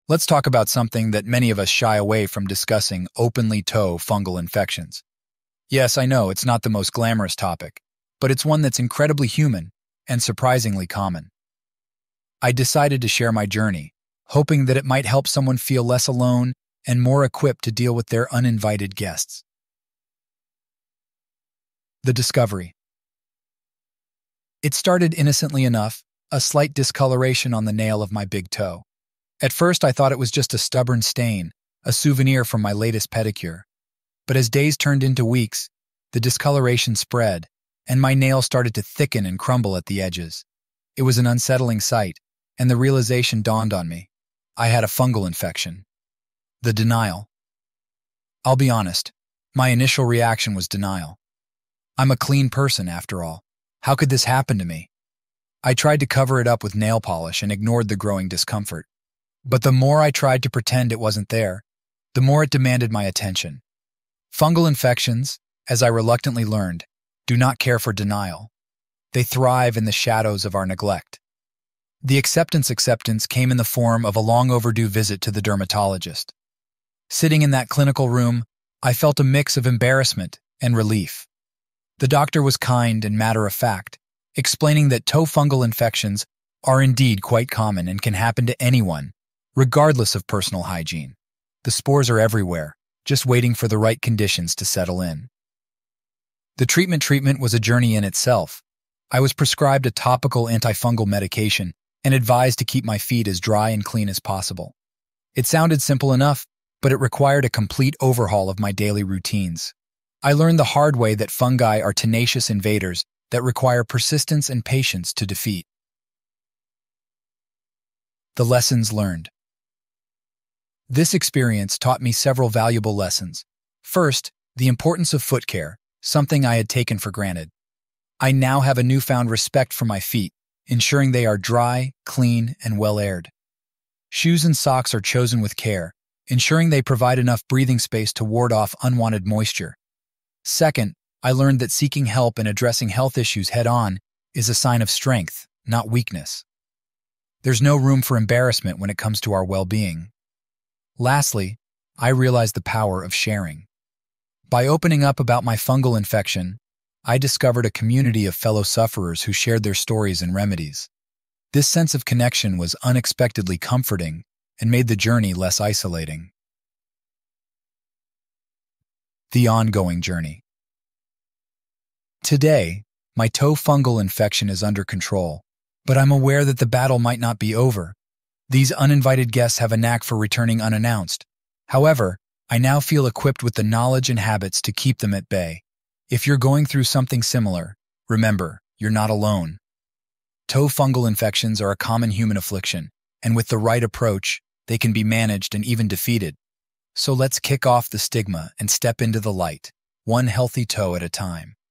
Let's talk about something that many of us shy away from discussing openly: toe fungal infections. Yes, I know it's not the most glamorous topic, but it's one that's incredibly human and surprisingly common. I decided to share my journey, hoping that it might help someone feel less alone and more equipped to deal with their uninvited guests. The discovery. It started innocently enough, a slight discoloration on the nail of my big toe. At first, I thought it was just a stubborn stain, a souvenir from my latest pedicure. But as days turned into weeks, the discoloration spread, and my nail started to thicken and crumble at the edges. It was an unsettling sight, and the realization dawned on me. I had a fungal infection. The denial. I'll be honest, my initial reaction was denial. I'm a clean person, after all. How could this happen to me? I tried to cover it up with nail polish and ignored the growing discomfort. But the more I tried to pretend it wasn't there, the more it demanded my attention. Fungal infections, as I reluctantly learned, do not care for denial. They thrive in the shadows of our neglect. The acceptance came in the form of a long overdue visit to the dermatologist. Sitting in that clinical room, I felt a mix of embarrassment and relief. The doctor was kind and matter-of-fact, explaining that toe fungal infections are indeed quite common and can happen to anyone, regardless of personal hygiene. The spores are everywhere, just waiting for the right conditions to settle in. The treatment was a journey in itself. I was prescribed a topical antifungal medication and advised to keep my feet as dry and clean as possible. It sounded simple enough, but it required a complete overhaul of my daily routines. I learned the hard way that fungi are tenacious invaders that require persistence and patience to defeat. The lessons learned. This experience taught me several valuable lessons. First, the importance of foot care, something I had taken for granted. I now have a newfound respect for my feet, ensuring they are dry, clean, and well-aired. Shoes and socks are chosen with care, ensuring they provide enough breathing space to ward off unwanted moisture. Second, I learned that seeking help and addressing health issues head-on is a sign of strength, not weakness. There's no room for embarrassment when it comes to our well-being. Lastly, I realized the power of sharing. By opening up about my fungal infection, I discovered a community of fellow sufferers who shared their stories and remedies. This sense of connection was unexpectedly comforting and made the journey less isolating. The ongoing journey. Today, my toe fungal infection is under control, but I'm aware that the battle might not be over. These uninvited guests have a knack for returning unannounced. However, I now feel equipped with the knowledge and habits to keep them at bay. If you're going through something similar, remember, you're not alone. Toe fungal infections are a common human affliction, and with the right approach, they can be managed and even defeated. So let's kick off the stigma and step into the light, one healthy toe at a time.